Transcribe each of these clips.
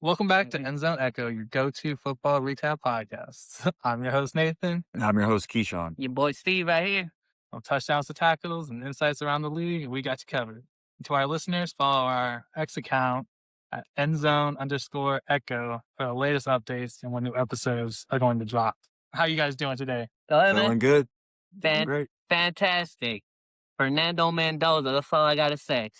Welcome back to End Zone Echo, your go-to football recap podcast. I'm your host, Nathan. And I'm your host, Keyshawn. Your boy Steve right here. On touchdowns to tackles and insights around the league, we got you covered. And to our listeners, follow our X account at endzone_echo for the latest updates and when new episodes are going to drop. How you guys doing today? Feeling good. Great. Fantastic. Fernando Mendoza, that's all I gotta say.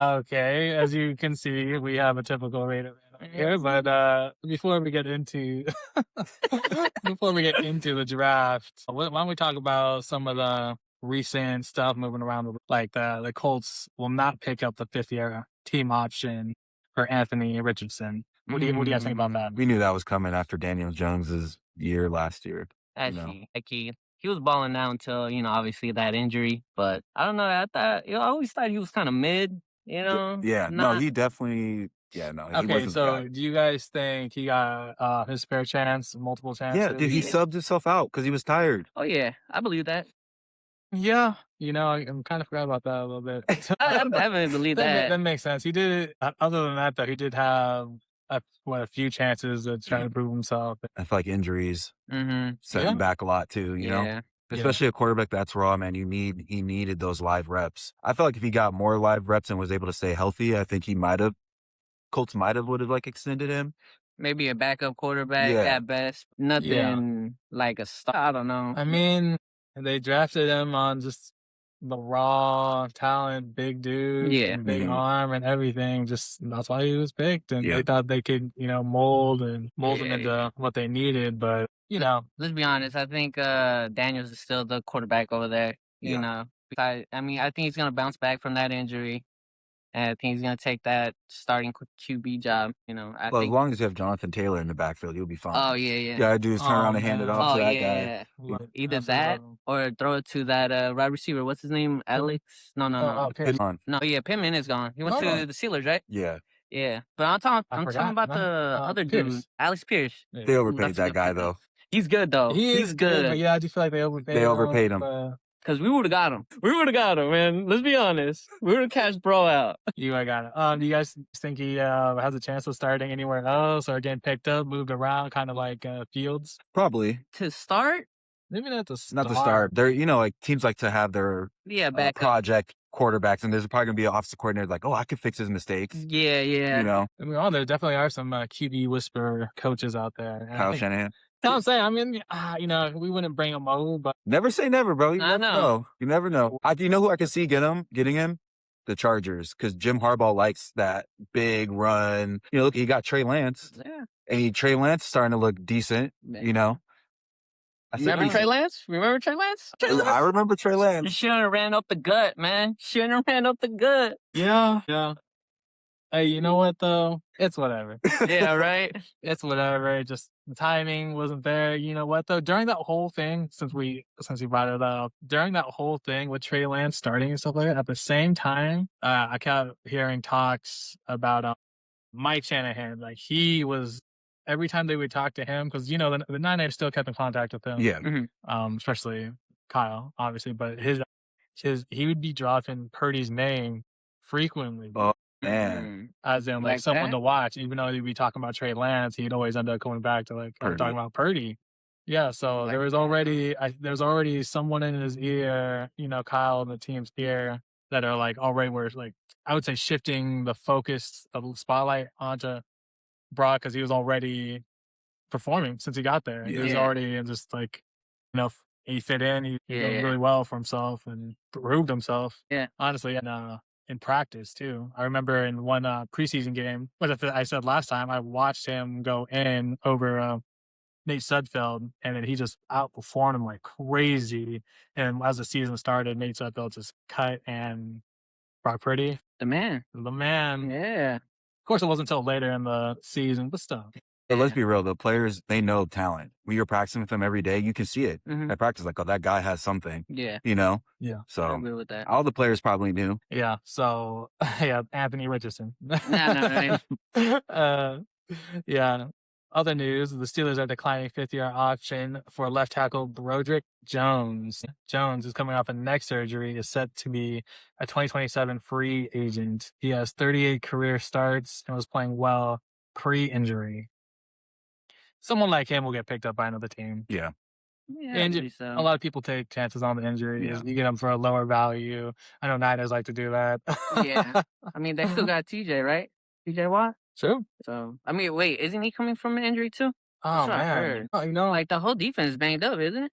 Okay, as you can see, we have a typical Raider fan here, but before we get into the draft, why don't we talk about some of the recent stuff moving around? Like the Colts will not pick up the fifth-year team option for Anthony Richardson. What do you guys think about that? We knew that was coming after Daniel Jones's year last year. Actually, he was balling out until, obviously that injury. But I don't know. I always thought he was kind of mid, Yeah, no, he definitely, he Okay, wasn't so the guy. do you guys think he got his fair chance, multiple chances? Yeah, dude, he subbed himself out because he was tired. Oh, yeah. I believe that. Yeah, I'm kind of forgot about that a little bit. I definitely believe that. That makes sense. He did it. Other than that, though, he did have a few chances to try to prove himself. I feel like injuries set Yeah. him back a lot too, you know? Especially a quarterback that's raw, man. He needed those live reps. I feel like if he got more live reps and was able to stay healthy, I think Colts would have extended him. Maybe a backup quarterback at best. Nothing like a star. I don't know. I mean, they drafted him on just the raw talent, big dude, and big arm and everything. Just that's why he was picked, and they thought they could, mold him into what they needed. But let's be honest. I think Daniels is still the quarterback over there. You know, I think he's gonna bounce back from that injury, and I think he's gonna take that starting QB job. As long as you have Jonathan Taylor in the backfield, you'll be fine. Oh yeah. Yeah, do is turn around and hand it off to that guy. Either that or throw it to that wide receiver. What's his name? Alex? No. Pittman. No, Pittman is gone. He went to the Steelers, right? Yeah. Yeah, but I'm talking about the other dude, Alex Pierce. They overpaid that guy though. He's good though. He's good. But yeah, I do feel like they overpaid him. Because we would have got him. We would have got him, man. Let's be honest. We would have cashed bro out. You would have got it. Do you guys think he has a chance of starting anywhere else or getting picked up, moved around, kind of like Fields? Probably. To start? Maybe not to start. Not to start. They're, like teams like to have their project quarterbacks, and there's probably going to be an offensive coordinator like, I could fix his mistakes. Yeah. There definitely are some QB whisperer coaches out there. Kyle Shanahan. I'm saying, we wouldn't bring him over, but never say never, bro. You I never know. You never know. You know who I can see getting him? The Chargers, because Jim Harbaugh likes that big run. Look, he got Trey Lance. Yeah. And Trey Lance is starting to look decent, Remember Trey Lance? I remember Trey Lance. You shouldn't have ran up the gut, man. Yeah. Hey, you know what though? It's whatever. Yeah, right? It's whatever. Just the timing wasn't there. You know what though? During that whole thing, since we brought it up, during that whole thing with Trey Lance starting and stuff like that, at the same time, I kept hearing talks about Mike Shanahan. Like he was every time they would talk to him, because the Niners still kept in contact with him. Yeah. Especially Kyle, obviously, but he would be dropping Purdy's name frequently. Oh man, as in like someone to watch. Even though he'd be talking about Trey Lance, he'd always end up coming back to talking about Purdy. Yeah, so there was already someone in his ear, Kyle and the team's ear that are already where I would say shifting the focus of the spotlight onto Brock, because he was already performing since he got there. He was already just he fit in. He did really well for himself and proved himself. Yeah, honestly, and in practice too. I remember in one preseason game, what I said last time, I watched him go in over Nate Sudfeld, and then he just outperformed him like crazy. And as the season started, Nate Sudfeld just cut and Brock Purdy. The man. Yeah. Of course, it wasn't until later in the season, but still. But let's be real, the players, they know talent. When you're practicing with them every day, you can see it. At practice, that guy has something. Yeah. Yeah. So I agree with that. All the players probably knew. Yeah. So, Anthony Richardson. No, right? Yeah. Other news, the Steelers are declining fifth-year option for left tackle Broderick Jones. Jones is coming off a neck surgery, is set to be a 2027 free agent. He has 38 career starts and was playing well pre-injury, someone like him will get picked up by another team. Yeah. Yeah, I And believe so. a lot of people take chances on the injuries. Yeah. You get them for a lower value. I know Niners like to do that. Yeah. I mean, they still got TJ, right? TJ Watt. True. So, I mean, wait, isn't he coming from an injury too? That's Oh what I man, heard. you know, Like the whole defense is banged up, isn't it?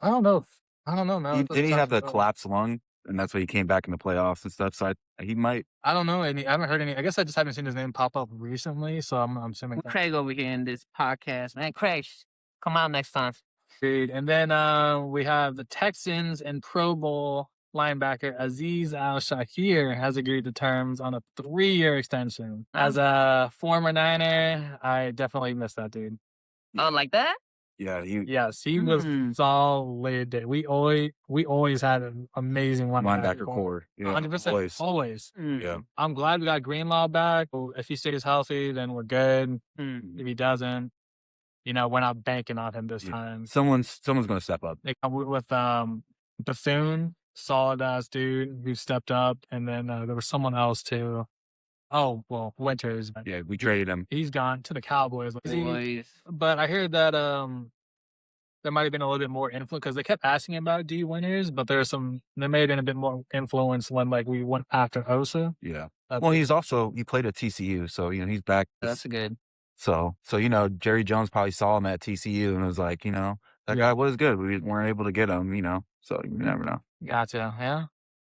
I don't know. I don't know, man. Didn't he have the collapsed lung, and that's why he came back in the playoffs and stuff? So he might. I don't know. I haven't heard any. I guess I just haven't seen his name pop up recently, so I'm assuming. Craig over here in this podcast, man. Craig, come out next time. And then we have the Texans and Pro Bowl linebacker Azeez Al-Shakir has agreed to terms on a 3-year extension. As a former Niner, I definitely miss that dude. Oh, like that? Yeah, Yes, he was solid. We always had an amazing linebacker core. Yeah, 100%. Always. Yeah. I'm glad we got Greenlaw back. If he stays healthy, then we're good. If he doesn't, we're not banking on him this time. Someone's going to step up. They come with Bethune, solid ass dude who stepped up, and then there was someone else too. Oh well, Winters. Yeah, we traded him. He's gone to the Cowboys. But I heard that there might have been a little bit more influence because they kept asking about D Winters, but there may have been a bit more influence when we went after Osa. Yeah. Well, he played at TCU, so he's back. That's good. So Jerry Jones probably saw him at TCU and was like, that guy was good. We weren't able to get him, So you never know. Gotcha. Yeah.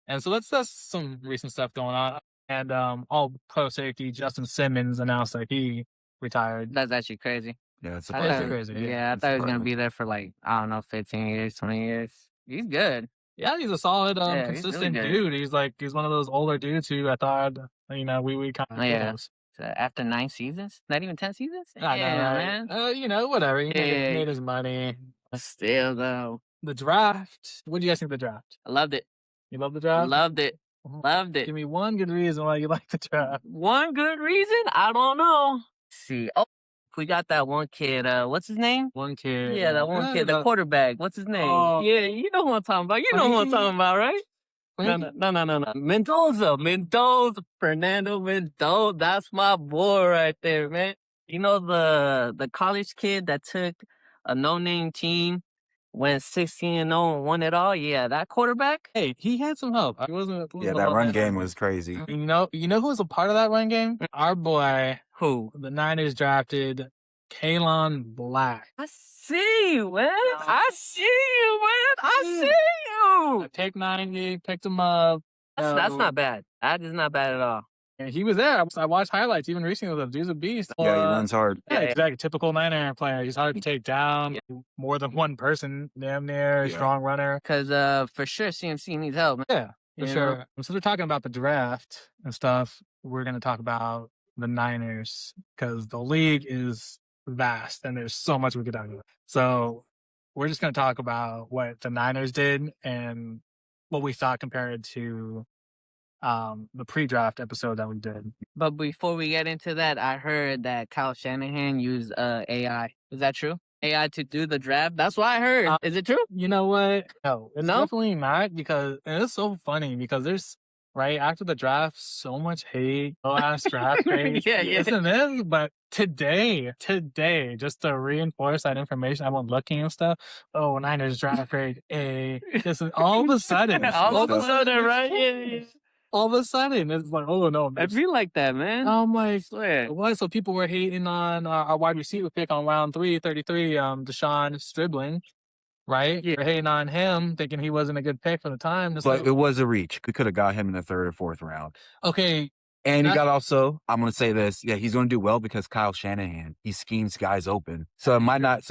And so that's some recent stuff going on. And all pro safety Justin Simmons announced that he retired. That's actually crazy. Yeah, it's crazy. Yeah, I thought he was gonna be there for 15 years, 20 years. He's good. Yeah, he's a solid, consistent dude. He's one of those older dudes who I thought, we kind of So after 9 seasons, not even 10 seasons. Man. Whatever. He made his money. Still though, the draft. What do you guys think of the draft? I loved it. You love the draft? Loved it. Loved it. Give me one good reason why you like the draft. One good reason? I don't know. Let's see. Oh, we got that one kid. What's his name? One kid. Yeah, that one kid. The quarterback. What's his name? Yeah, you know who I'm talking about. You know who I'm talking about, right? No. Mendoza. Fernando Mendoza. That's my boy right there, man. You know the college kid that took a no-name team, went 16-0 and won it all? Yeah, that quarterback. Hey, he had some help. That run game was crazy. You know who was a part of that run game? Our boy, who the Niners drafted, Kalon Black. I see you, man. I see you. I picked 90, picked him up. That's not bad. That is not bad at all. And he was there. I watched highlights even recently with him. Dude's a beast. Yeah, he runs hard. Yeah, exactly. Typical Niner player. He's hard to take down. More than one person, damn near. Strong runner. Because for sure, CMC needs help. Yeah, for sure. So we're talking about the draft and stuff. We're going to talk about the Niners because the league is vast and there's so much we could talk about. So we're just going to talk about what the Niners did and what we thought compared to the pre-draft episode that we did. But before we get into that, I heard that Kyle Shanahan used AI. Is that true? AI to do the draft? That's what I heard. Is it true? You know what? No, it's definitely not because it's so funny because there's right after the draft so much hate, ass draft hate. Isn't it? But today, just to reinforce that information, I went looking and stuff. Oh, Niners draft grade A. Just all of a sudden, right? Yeah. All of a sudden, it's like, oh no. I feel like that, man. I'm like, what? So people were hating on our wide receiver pick on round 33, Deshaun Stribling, right? Yeah. They're hating on him, thinking he wasn't a good pick for the time. But it was a reach. We could have got him in the 3rd or 4th round. Okay. And he got also, I'm going to say this, he's going to do well because Kyle Shanahan, he schemes guys open. So it might not,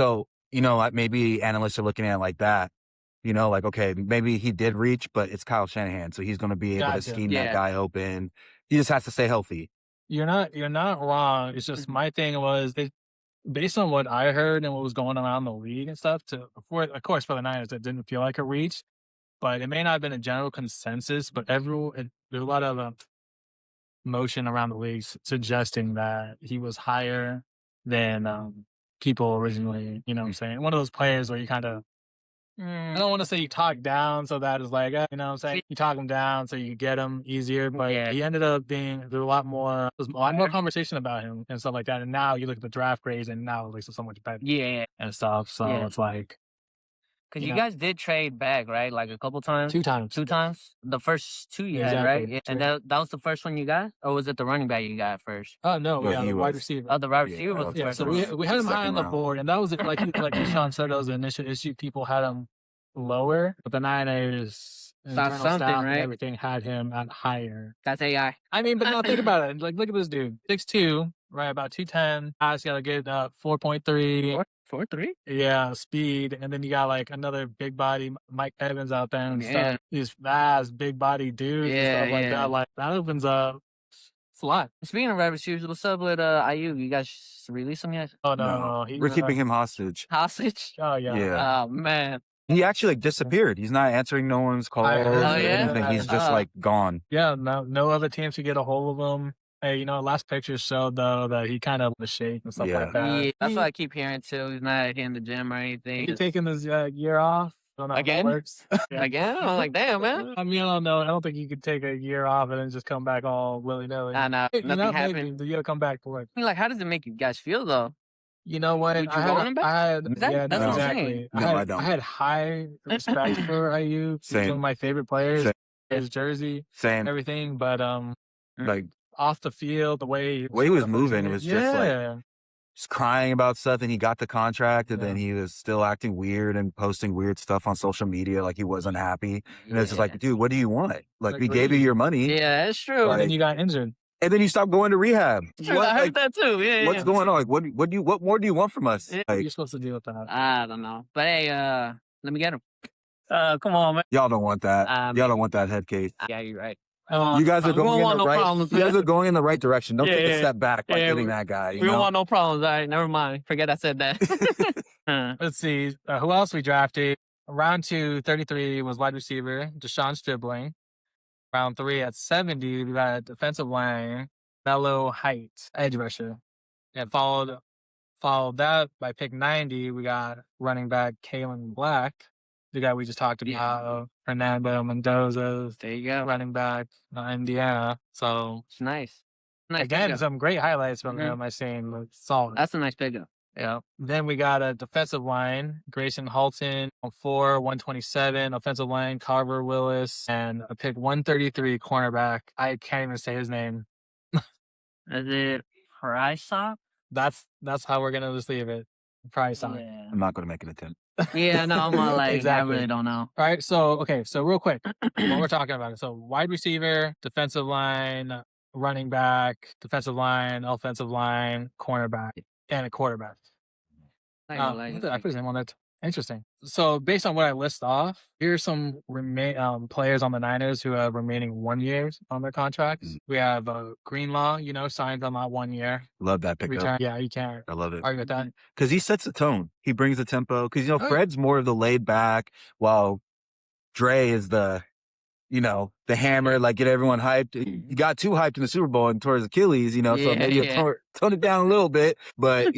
maybe analysts are looking at it like that. Okay, maybe he did reach, but it's Kyle Shanahan, so he's going to be able to scheme that guy open. He just has to stay healthy. You're not wrong. It's just my thing was, based on what I heard and what was going around the league and stuff, of course, for the Niners, it didn't feel like a reach, but it may not have been a general consensus, but there's a lot of motion around the league suggesting that he was higher than people originally, what I'm saying? One of those players where you kind of I don't want to say you talk down so that is like, you know what I'm saying? You talk him down so you get him easier, but he ended up being, there's a lot more conversation about him and stuff like that. And now you look at the draft grades and now it's so much better. Yeah. And stuff. So it's like. Because you guys did trade back, right? Like a couple times? 2 times. 2 times? The first 2 you had, right? Yeah. And that was the first one you got? Or was it the running back you got first? Oh, no. We got a wide receiver. Oh, the wide receiver was the first so one. we had him high on the board. And that was, like Sean said, that was the initial issue. People had him lower. But the Niners, Something, right? and everything had him at higher. That's AI. I mean, but now think about it. Like, look at this dude. 6'2", right? About 210. He's got a good 4.3. 4.3? Yeah, speed. And then you got like another big body Mike Evans out there and stuff. These fast, big body dudes and stuff like that. Like, that opens up. It's a lot. Speaking of wide receivers, what's up with Ayuk? You guys release him yet? Oh, no. We're keeping him hostage. Hostage? Oh, yeah. Oh, man. He actually disappeared. He's not answering no one's calls or anything. He's just like gone. Yeah, no other teams could get a hold of him. Hey, last picture showed though that he kind of was shaking and stuff like that. Yeah, that's what I keep hearing too. He's not hitting the gym or anything. He's taking this year off. Don't know Again? how that works. Again? I'm like, damn, man. I mean, I don't know. I don't think you could take a year off and then just come back all willy-nilly. Nah, nothing happened. You gotta come back to work. Like, how does it make you guys feel though? You know what? Would you go on him back? That's exactly. No, I don't. I had high respect for Ayuk. He's one of my favorite players. His jersey, everything. But like off the field, the way he was moving, it was just like just crying about stuff. And he got the contract, and then he was still acting weird and posting weird stuff on social media, like he wasn't happy. And it's just like, dude, what do you want? Like we gave you your money. Yeah, that's true. And then you got injured. And then you stopped going to rehab. True, I heard that too. Yeah. What's going on? Like, what more do you want from us? What are you supposed to deal with that? I don't know. But hey, let me get him. Come on, man. Y'all don't want that. Y'all don't want that head case. Yeah, you're right. You guys are going in the right. Problems, you guys are going in the right direction. Don't take a step back by getting that guy. We don't want no problems. All right, never mind. Forget I said that. Let's see. Who else we drafted? Round 2, 33 was wide receiver Deshaun Stribling. Round 3 at 70, we got defensive line Mellow Height, edge rusher. And followed that by pick 90, we got running back Kalen Black, the guy we just talked about, Fernando Mendoza. There you go. Running back, Indiana. So it's nice. Again, some great highlights from him. I seen solid. That's a nice pickup. Yeah. Then we got a defensive line, Grayson Halton on 4, 127, offensive line, Carver Willis, and a pick 133 cornerback. I can't even say his name. Is it Prysock? That's how we're gonna just leave it. Prysock. Yeah. I'm not gonna make an attempt. Yeah, no, I'm not like Exactly. I really don't know. All right, so real quick, what we're talking about. So wide receiver, defensive line, running back, defensive line, offensive line, cornerback, and a quarterback. I put his name on that. Interesting. So based on what I list off, here's some players on the Niners who have remaining 1 year on their contracts. We have Greenlaw, signed on that 1 year. Love that pickup. Return. Yeah, you can't I love it. argue with that. Because he sets the tone. He brings the tempo. Because, Fred's more of the laid back, while Dre is the hammer, like get everyone hyped. He got too hyped in the Super Bowl and tore his Achilles, so maybe tone it down a little bit. But,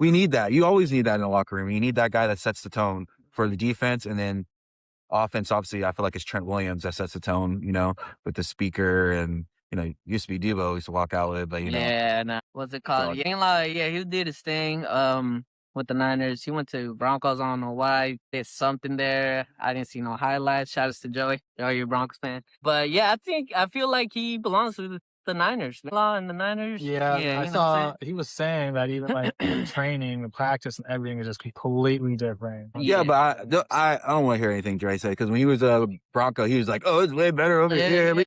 we need that. You always need that in the locker room. You need that guy that sets the tone for the defense. And then offense, obviously, I feel like it's Trent Williams that sets the tone, with the speaker. And, used to be Debo, used to walk out with, but, Yeah, no. What's it called? He did his thing. With the Niners, he went to Broncos. I don't know why. Did something there. I didn't see no highlights. Shout out to Joey. Joey, you're a Broncos fan. But yeah, I feel like he belongs to the Niners. And the Niners. Yeah, I saw he was saying that even like training, the practice, and everything is just completely different. Yeah, but I don't want to hear anything Dre say, because when he was a Bronco, he was like, "Oh, it's way better over here."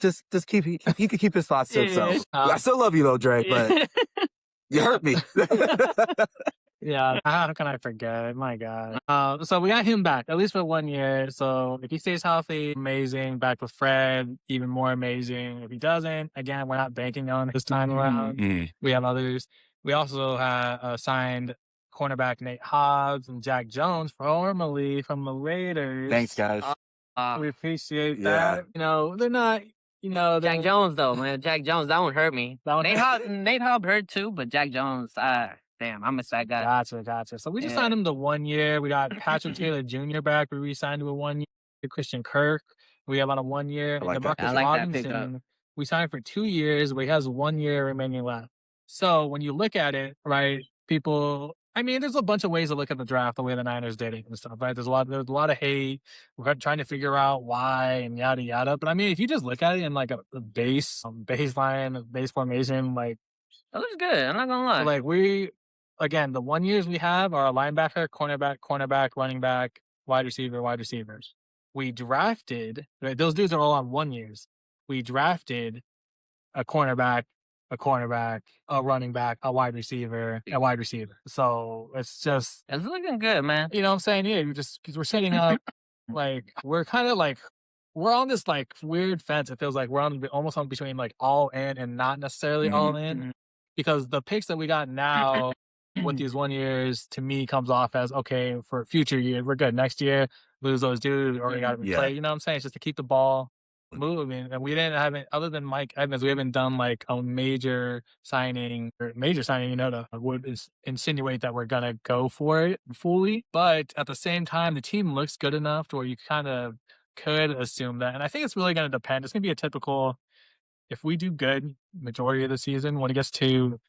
Just keep he could keep his thoughts to himself. I still love you though, Dre, but you hurt me. Yeah, how can I forget? My God. So we got him back, at least for 1 year. So if he stays healthy, amazing. Back with Fred, even more amazing. If he doesn't, again, we're not banking on this time around. We have others. We also have signed cornerback Nate Hobbs and Jack Jones, formerly from the Raiders. Thanks, guys. We appreciate that. They're not... Jack Jones though, man. Jack Jones, that one hurt me. Nate Hobbs hurt too, but Jack Jones, damn, I miss that guy. Gotcha. So we just signed him to 1 year. We got Patrick Taylor Jr. back. We re-signed to a 1 year. Christian Kirk, we have on a 1 year. I like that. Demarcus I like that Robinson, we signed for 2 years, but he has 1 year remaining left. So when you look at it, right, people, I mean, there's a bunch of ways to look at the draft the way the Niners did it and stuff, right? There's a lot of hate. We're trying to figure out why and yada yada. But I mean, if you just look at it in like a baseline, base formation, like That looks good. I'm not gonna lie. so like again, the 1 years we have are a linebacker, cornerback, running back, wide receivers. We drafted, right, those dudes are all on 1 years. We drafted a cornerback, a running back, a wide receiver. So it's just, It's looking good, man. you know what I'm saying? Yeah, because we're setting up, like, we're kind of like, we're on this like weird fence. It feels like we're almost on between like all in and not necessarily all in. Because the picks that we got now with these 1 years, to me, comes off as, okay, for future years, we're good. Next year, lose those dudes, or we got to replay. You know what I'm saying? It's just to keep the ball moving. And we didn't have it, other than Mike Evans, we haven't done like a major signing, that would insinuate that we're going to go for it fully. But at the same time, the team looks good enough to where you kind of could assume that. And I think it's really going to depend. It's going to be a typical, if we do good majority of the season, when it gets to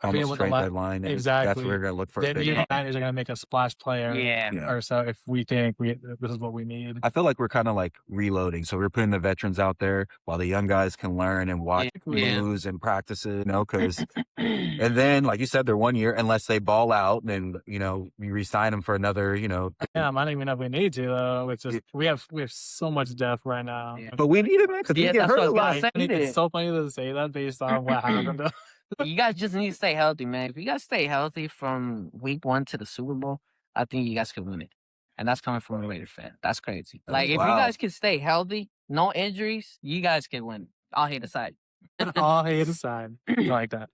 almost trade deadline, exactly, that's what we're going to look for. Then the Niners are going to make a splash player, Yeah. or so, if we think this is what we need. I feel like we're kind of like reloading. So we're putting the veterans out there while the young guys can learn and watch moves and practices, because, and then, like you said, they're 1 year, unless they ball out, and, we re-sign them for another, Yeah, I don't even know if we need to, though. It's just, we have so much depth right now. Yeah. But we need it, man, because we get hurt a lot. It's so funny to say that based on what happened. You guys just need to stay healthy, man. If you guys stay healthy from week 1 to the Super Bowl, I think you guys could win it. And that's coming from a Raider fan. That's crazy. Like, if you guys can stay healthy, no injuries, you guys can win it. All hate aside. All hate aside. Like that.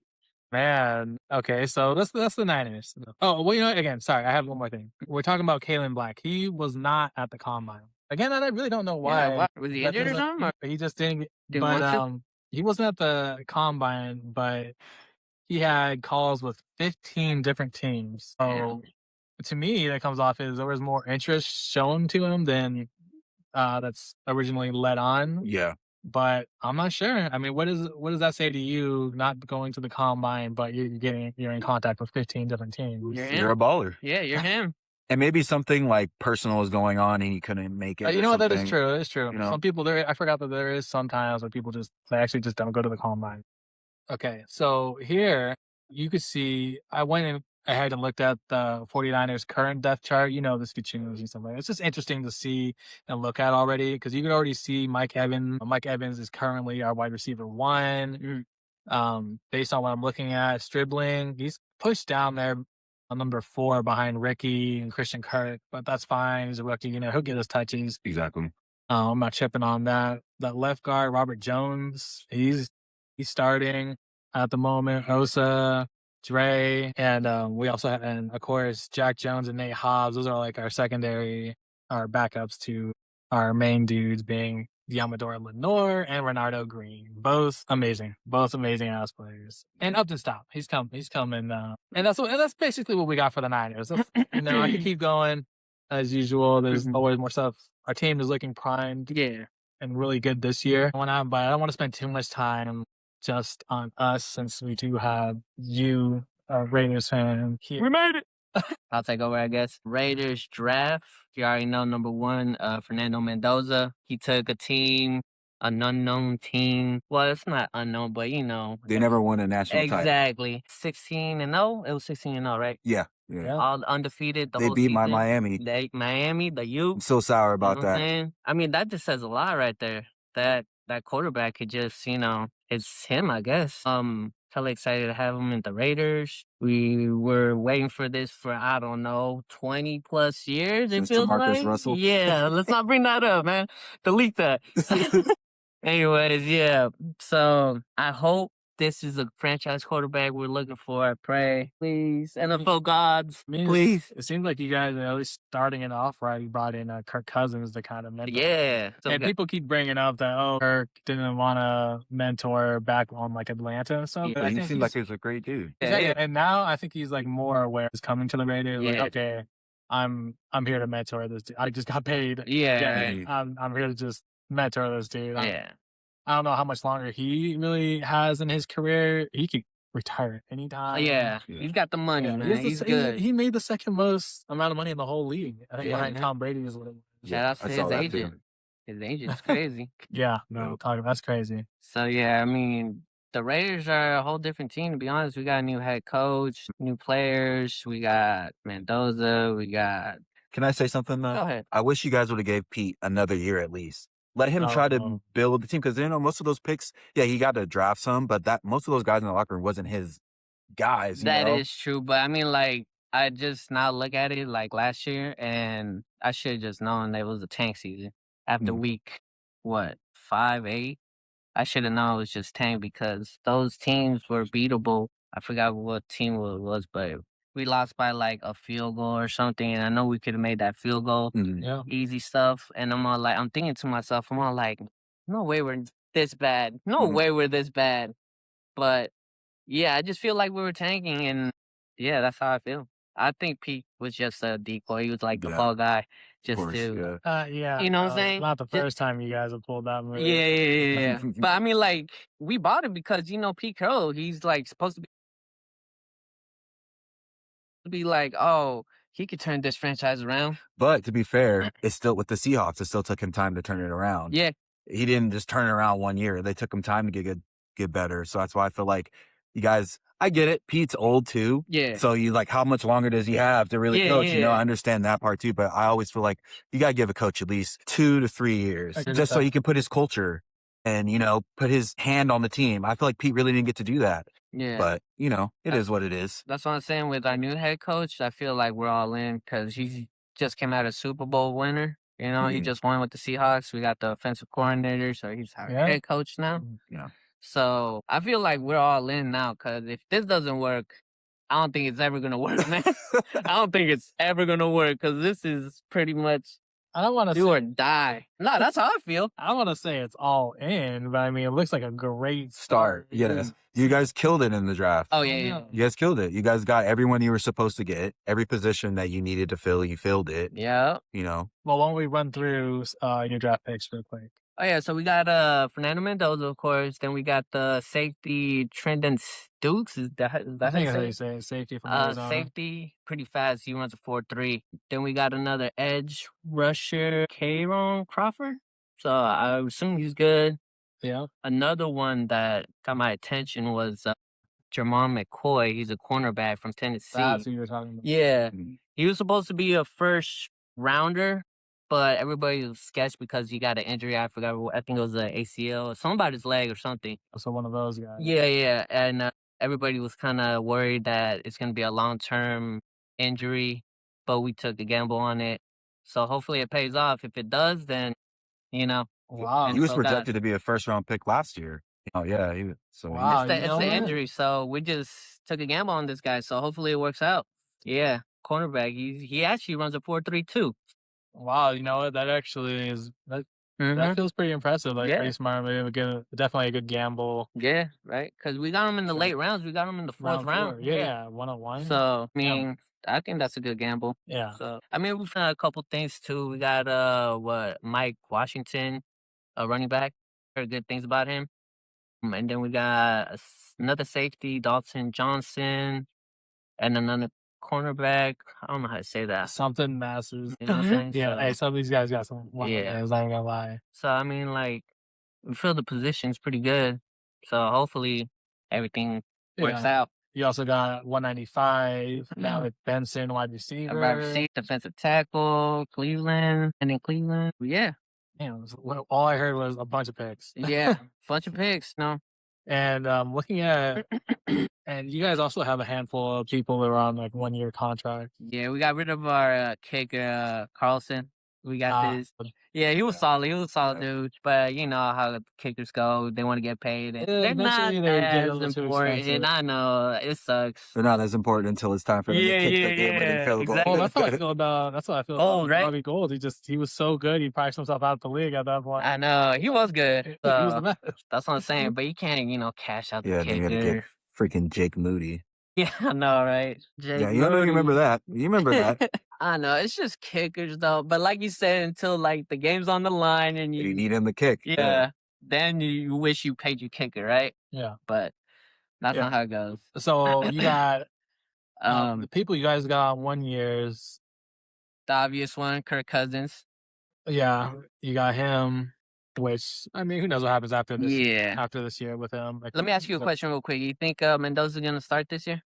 Man. Okay, so that's the Niners. Oh, well, again, sorry, I have one more thing. We're talking about Kalen Black. He was not at the combine. Again, I really don't know why. Yeah, was he injured or something? He just didn't want to? He wasn't at the combine, but he had calls with 15 different teams. So to me, that comes off as there was more interest shown to him than that's originally led on. Yeah. But I'm not sure. I mean, what does that say to you, not going to the combine, but you're in contact with 15 different teams? You're a baller. Yeah, you're him. And maybe something like personal is going on and he couldn't make it. You know what? That is true. It's true. Some people, I forgot that there is sometimes where people they actually just don't go to the combine. Okay, so here you could see, I went ahead and looked at the 49ers current depth chart. This could change and stuff like that. It's just interesting to see and look at already, because you can already see Mike Evans. Mike Evans is currently our wide receiver 1. Based on what I'm looking at, Stribling, he's pushed down there on number 4 behind Ricky and Christian Kirk, but that's fine. He's a rookie, he'll get his touches. Exactly. I'm not tripping on that. That left guard, Robert Jones, he's starting at the moment. Osa, Dre, and we also have, and of course, Jack Jones and Nate Hobbs. Those are like our backups to our main dudes, being Diamador Lenore and Renardo Green. Both amazing ass players. And Upton Stop, he's coming. And that's basically what we got for the Niners. I could keep going as usual. There's always more stuff. Our team is looking primed, and really good this year. But I don't want to spend too much time just on us, since we do have you, a Raiders fan, here. We made it. I'll take over, I guess. Raiders draft. You already know, number 1, Fernando Mendoza. He took an unknown team. Well, it's not unknown, but they never won a national title. Exactly. 16-0. It was 16-0, right? Yeah. All undefeated. They beat my Miami. The U. I'm so sour about that. I mean, that just says a lot right there. That quarterback could just, it's him, I guess. Totally excited to have him in the Raiders. We were waiting for this for, I don't know, 20 plus years. It feels like. Russell. Yeah, let's not bring that up, man. Delete that. Anyways, yeah. So I hope this is a franchise quarterback we're looking for. I pray, please, NFL gods, I mean, please. it seems like you guys are at least starting it off right. You brought in Kirk Cousins to kind of mentor. Yeah. So And people keep bringing up that Kirk didn't want to mentor back on like Atlanta and stuff. Yeah. But But I he think seemed like he was a great dude. exactly. Yeah. And now I think he's like more aware. He's coming to the Raiders. Yeah. Like, okay, I'm here to mentor this dude. I just got paid. Yeah. Right. I'm here to just mentor this dude. Yeah. I don't know how much longer he really has in his career. He could retire at any time. Yeah. He's got the money, Yeah, man. He's good. He made the second most amount of money in the whole league. I think Yeah, behind man. Tom Brady is what it was. Shout out I to saw his that agent. too. His agent's crazy. Yeah, no, that's crazy. So yeah, I mean, the Raiders are a whole different team. To be honest, we got a new head coach, new players. We got Mendoza. We got. Can I say something though? Go ahead. I wish you guys would have gave Pete another year at least. Let him try to build the team because most of those picks, yeah, he got to draft some, but that most of those guys in the locker room wasn't his guys. That is true, but I mean, like, I just now look at it like last year, and I should have just known that it was a tank season after week 5, 8. I should have known it was just tank because those teams were beatable. I forgot what team it was, but we lost by like a field goal or something, and I know we could have made that field goal. Yeah. Easy stuff. And I'm thinking to myself, no way we're this bad. No way we're this bad. But yeah, I just feel like we were tanking, and yeah, that's how I feel. I think Pete was just a decoy. He was like the fall guy, just to, Yeah. you know what I'm saying? Not the first time you guys have pulled that move. Yeah. But I mean, like, we bought it because Pete Carroll, he's like supposed to be like, oh, he could turn this franchise around. But to be fair, it's still with the Seahawks. It still took him time to turn it around. Yeah. He didn't just turn it around 1 year. They took him time to get better. So that's why I feel like you guys. I get it. Pete's old too. Yeah. So how much longer does he have to really coach? Yeah. I understand that part too. But I always feel like you gotta give a coach at least 2 to 3 years, just so he can put his culture and put his hand on the team. I feel like Pete really didn't get to do that. Yeah. But it is what it is. That's what I'm saying with our new head coach. I feel like we're all in because he just came out a Super Bowl winner. He just won with the Seahawks. We got the offensive coordinator, so he's our head coach now. Yeah. So I feel like we're all in now because if this doesn't work, I don't think it's ever going to work, man. I don't think it's ever going to work because this is pretty much I don't want to do or die. No, that's how I feel. I don't want to say it's all in, but I mean, it looks like a great Start. Yes. You guys killed it in the draft. Oh, yeah. You guys killed it. You guys got everyone you were supposed to get. Every position that you needed to fill, you filled it. Yeah. Well, why don't we run through your draft picks real quick? Oh, yeah, so we got Fernando Mendoza, of course. Then we got the safety Trendon Stukes. Is that I how think you that's how say you it? say it. Safety from Arizona. Safety, pretty fast. He runs a 4.3. Then we got another edge rusher, Kayron Crawford. So I assume he's good. Yeah. Another one that got my attention was Jermon McCoy. He's a cornerback from Tennessee. That's who you were talking about. Yeah. He was supposed to be a first rounder, but everybody was sketched because he got an injury. I forgot. I think it was an ACL or something about his leg or something. So one of those guys. Yeah. And everybody was kind of worried that it's going to be a long-term injury, but we took a gamble on it. So hopefully it pays off. If it does, then, Wow. He was projected to be a first-round pick last year. Oh, yeah. Wow. It's the injury. So we just took a gamble on this guy. So hopefully it works out. Yeah. Cornerback. He actually runs a 4.3 too. Wow, you know what? That actually is that feels pretty impressive. Like pretty smart. Definitely a good gamble. Yeah, right. Because we got him in the late rounds. We got him in the fourth round. Yeah, 101. So I mean, I think that's a good gamble. Yeah. So I mean, we found a couple things too. We got Mike Washington, a running back. Heard good things about him. And then we got another safety, Dalton Johnson, and another cornerback. I don't know how to say that. Something Masters. You know what I'm saying? Yeah. So, Hey, some of these guys got some. Yeah. I was not gonna lie. So I mean, like, we feel the position's pretty good. So hopefully everything works out. You also got 195. Alec Benson, wide receiver. Defensive tackle, Cleveland, and in Cleveland. Yeah. Damn, all I heard was a bunch of picks. Yeah. Bunch of picks. No. And looking at, and you guys also have a handful of people that are on like 1 year contract. Yeah, we got rid of our kicker, Carlson. We got this. Yeah, he was solid. He was a solid Yeah. dude. But you know how the kickers go. They want to get paid. And Yeah, they're not eventually they get a as little too important. expensive. I know. It sucks. They're not as important until it's time for them to kick the game-winning field goal. Well, that's how I feel about. That's how I feel Gold, about right? Bobby Gold. He was so good. He priced himself out of the league at that point. I know. He was good. He was the best. That's what I'm saying. But you can't, cash out the Yeah, then you got to kicker. get freaking Jake Moody. Yeah, I know, right? Jake Yeah, you remember that. You remember that. I know. It's just kickers, though. But like you said, until like the game's on the line and You need him to kick. yeah, then you wish you paid your kicker, right? Yeah. But that's not how it goes. So you got Um, the people you guys got 1 years. the obvious one, Kirk Cousins. Yeah, you got him. Which I mean, who knows what happens after this? Yeah. After this year with him. Like, Let me ask you a question real quick. You think Mendoza's gonna start this year?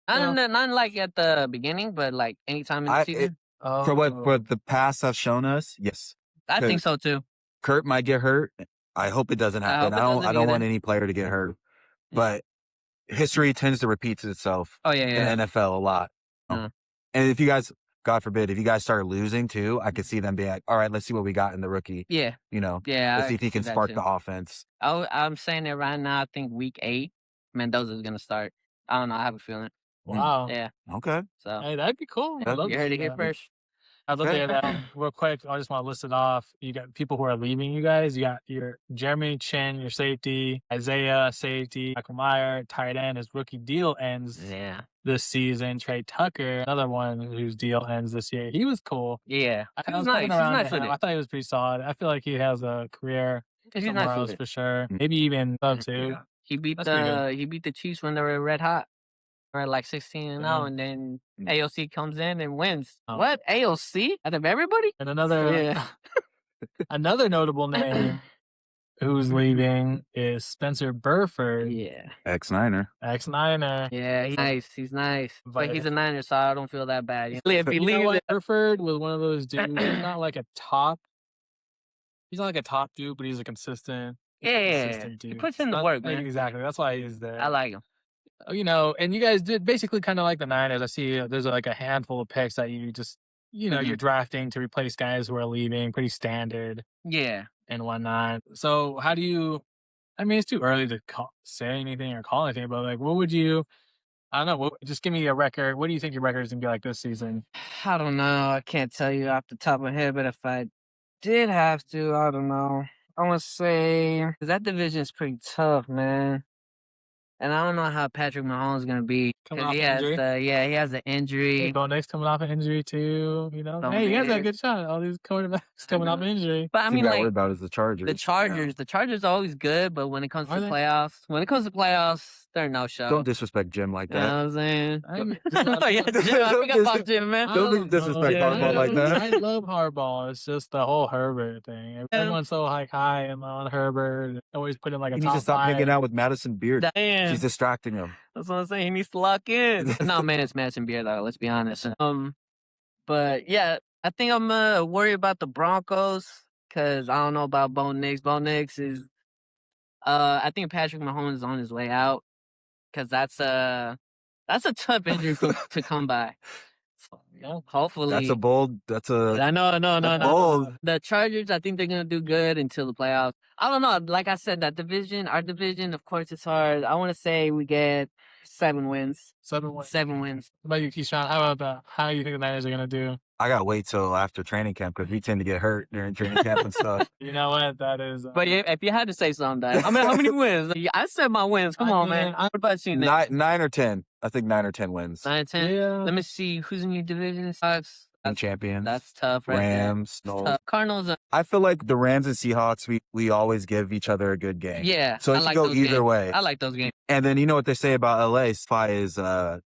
Not like at the beginning, but like anytime in the season. For what the past have shown us, yes. I think so too. Kurt might get hurt. I hope it doesn't happen. I don't want any player to get hurt. But history tends to repeat itself in the NFL a lot. And if you guys, God forbid, if you guys start losing too, I could see them being like, all right, let's see what we got in the rookie. Yeah. Let's see if he can spark the offense. I'm saying it right now. I think week 8, Mendoza's going to start. I don't know. I have a feeling. Wow. Yeah. Okay. So hey, that'd be cool. You heard it here first. I'd love to hear that. Real quick, I just want to list it off. You got people who are leaving you guys. You got your Jeremy Chin, your safety, Isaiah, safety, Michael Meyer, tight end. His rookie deal ends this season. Trey Tucker, another one whose deal ends this year. He was cool. Yeah. I was nice. I thought he was pretty solid. I feel like he has a career somewhere else for sure. Maybe even sub too. Yeah. He beat the Chiefs when they were red hot. Or like 16-0, and then AOC comes in and wins. What? AOC? Out of everybody? And another notable name who's leaving is Spencer Burford. Yeah. Ex-Niner. Yeah, he's nice. He's nice. But he's a Niner, so I don't feel that bad. If he leaves, Burford was one of those dudes. He's not like a top. He's not like a top dude, but he's a consistent. Consistent dude. He puts in the work, man. Exactly. That's why he's there. I like him. And you guys did basically kind of like the Niners. I see there's like a handful of picks that you just, you're drafting to replace guys who are leaving, pretty standard. Yeah. And whatnot. So how do you, it's too early to say anything or call anything, but like, what would you, I don't know, just give me a record. What do you think your record is going to be like this season? I don't know. I can't tell you off the top of my head, but if I did have to, I don't know. I want to say, because that division is pretty tough, man. And I don't know how Patrick Mahomes is gonna be because he has the injury. Hey, Bo Nix coming off an injury too. He has a good shot. All these quarterbacks coming off injury. But I mean, worried about is the Chargers. The Chargers are always good, but when it comes to playoffs, they're no show. Don't disrespect Jim like that. You know what I'm saying? Jim, I forgot about Jim, man. Don't disrespect Harbaugh like that. I love Harbaugh. It's just the whole Herbert thing. Everyone's so high and on Herbert. Always put in like a top 5. He needs to stop hanging out with Madison Beard. Damn. She's distracting him. That's what I'm saying. He needs to lock in. No, man, it's Madison Beer though. Let's be honest. But yeah, I think I'm worried about the Broncos because I don't know about Bo Nix. Bo Nix is, I think Patrick Mahomes is on his way out because that's a tough injury to come by. So, hopefully, I know. Bold. The Chargers, I think they're gonna do good until the playoffs. I don't know. Like I said, our division, of course, it's hard. I want to say we get 7 wins. 7 wins. 7 wins. What about you, Keyshawn? How about that? How do you think the Niners are gonna do? I gotta wait till after training camp because we tend to get hurt during training camp and stuff. You know what? That is. But if you had to say something, how many wins? I said my wins. Come on, man. What about you? 9 or 10. I think 9 or 10 wins. 9 or 10. Yeah. Let me see who's in your division. Sox. Champions. That's tough, right? Rams. Tough. Cardinals. I feel like the Rams and Seahawks, we always give each other a good game. Yeah. So it can go either way. I like those games. And then you know what they say about LA? SFI is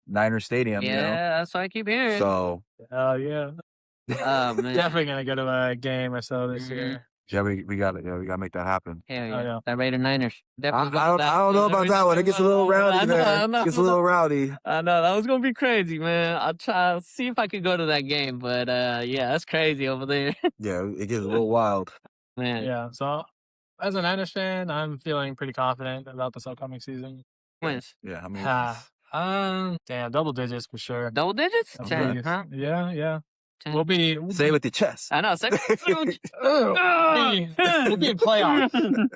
Niner Stadium. Yeah, that's what I keep hearing. So. Yeah. Oh, man. Definitely gonna go to a game or so this year. Yeah, we got it. Yeah, we gotta make that happen. Hell yeah. That Raider Niners. I don't know about that one. It gets a little rowdy there. It gets a little rowdy. I know. That was going to be crazy, man. I'll try to see if I could go to that game. But, yeah, that's crazy over there. Yeah, it gets a little wild. Man. Yeah, so as a Niners fan, I'm feeling pretty confident about this upcoming season. Wins. Yeah, how many wins? Damn, double digits for sure. Double digits? Huh? Yeah. We'll be Say it with your chest. I know. we'll be in playoffs.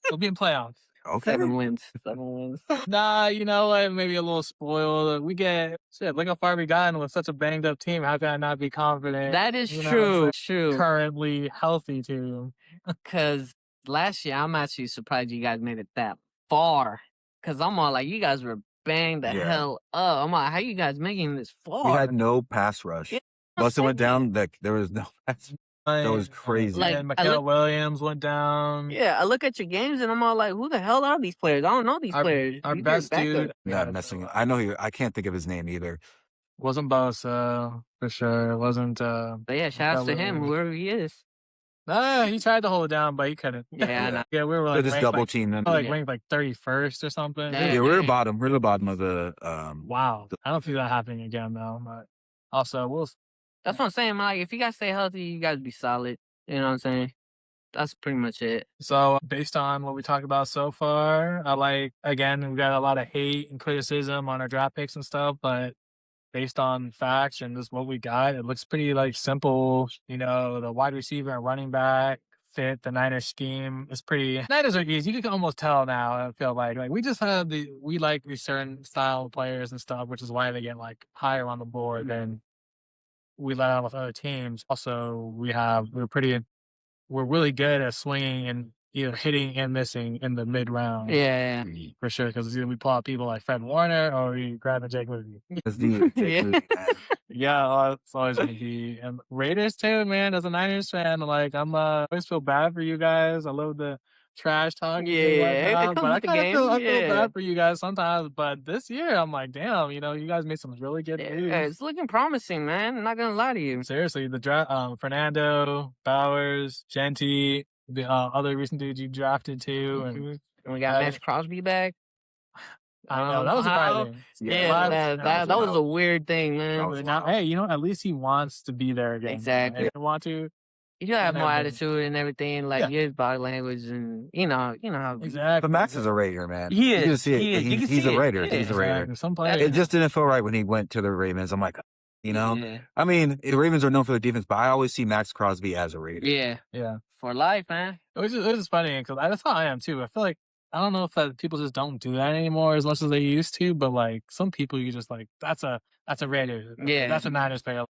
We'll be in playoffs. Okay. 7 wins. 7 wins. Nah, you know what? Maybe a little spoiled. We get shit. Look how far we gotten with such a banged up team. How can I not be confident? That is You know what I'm true. saying? True. Currently healthy team. Because last year, I'm actually surprised you guys made it that far. Because I'm all like, you guys were banged the hell up. I'm like, how you guys making this far? We had no pass rush. Yeah, Once it went down, like there was no pass. That was crazy. Like, and Mikael Williams went down. Yeah, I look at your games and I'm all like, who the hell are these players? I don't know these players. Our These are best backup. dude. Not messing. I know I can't think of his name either. Wasn't Bosa for sure. It wasn't. But yeah, shout outs to him, whoever he is. He tried to hold it down, but he couldn't. Yeah, I know. Yeah, we were They're like just ranked, double like, team them. ranked like 31st or something. Dang. Yeah, we're the bottom. We're the bottom of the. Wow, I don't see that happening again though. But also, That's what I'm saying. Like, if you guys stay healthy, you guys be solid. You know what I'm saying? That's pretty much it. So based on what we talked about so far, again, we got a lot of hate and criticism on our draft picks and stuff, but based on facts and just what we got, it looks pretty like simple. You know, the wide receiver and running back fit the Niners scheme. It's pretty. Niners are easy. You can almost tell now. I feel like we just have we like these certain style of players and stuff, which is why they get like higher on the board than we let out with other teams. Also, we're really good at swinging and either hitting and missing in the mid round. Yeah. For sure, because either we pull out people like Fred Warner or we grab a Jake Movie. That's the Yeah, it's always gonna be. And Raiders too, man. As a Niners fan, like I always feel bad for you guys. I love the trash talk. Yeah, it comes but I with the kind of game, feel yeah. bad for you guys sometimes. But this year, I'm like, damn, you know, you guys made some really good moves. Yeah, it's looking promising, man. I'm not gonna lie to you. Seriously, the draft, Fernando, Bowers, Genty, the other recent dudes you drafted too, and we got Max Crosby back. I know that was surprising. Yeah, that was a weird thing, man. Now, hey, you know, at least he wants to be there again. Exactly. If he want to. You have more attitude and everything, like his body language, and you know how. Exactly. But Max is a Raider, man. He is. You can see it. He's a Raider. Yeah. He's a Raider. Exactly. Some players. It just didn't feel right when he went to the Ravens. I'm like, you know, Yeah. I mean, the Ravens are known for their defense, but I always see Max Crosby as a Raider. Yeah. For life, man. Which is funny because that's how I am too. I feel like I don't know if people just don't do that anymore as much as they used to, but like some people you just like that's a Raider. Yeah. That's a Niners player.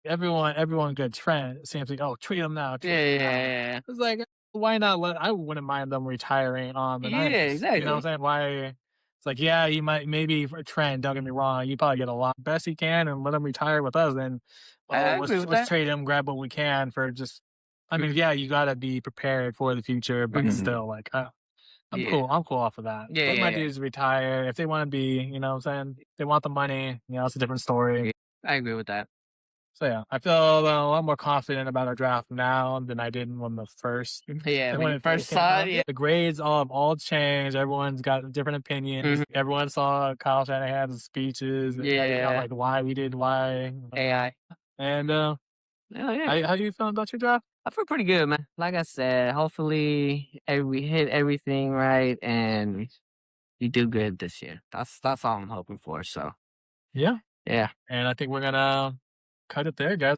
Everyone good. Trent seems like, oh, treat him now. Yeah. It's like, why not I wouldn't mind them retiring on the Niners. Yeah, exactly. You know what I'm saying? Why? It's like, yeah, you might, maybe for Trent, don't get me wrong, you probably get a lot best he can and let him retire with us. Then let's trade him, grab what we can for just, I mean, yeah, you got to be prepared for the future, but still, like, I'm cool. I'm cool off of that. Yeah, Let my dudes retire. If they want to be, you know what I'm saying? They want the money, you know, it's a different story. I agree with that. So yeah, I feel a lot more confident about our draft now than I did when the first. Yeah, when you first saw it. Yeah. The grades all changed. Everyone's got different opinions. Everyone saw Kyle Shanahan's speeches. Like why we did why. AI. And how you feeling about your draft? I feel pretty good, man. Like I said, hopefully we hit everything right and you do good this year. That's all I'm hoping for. So yeah. And I think we're gonna cut it there, guys.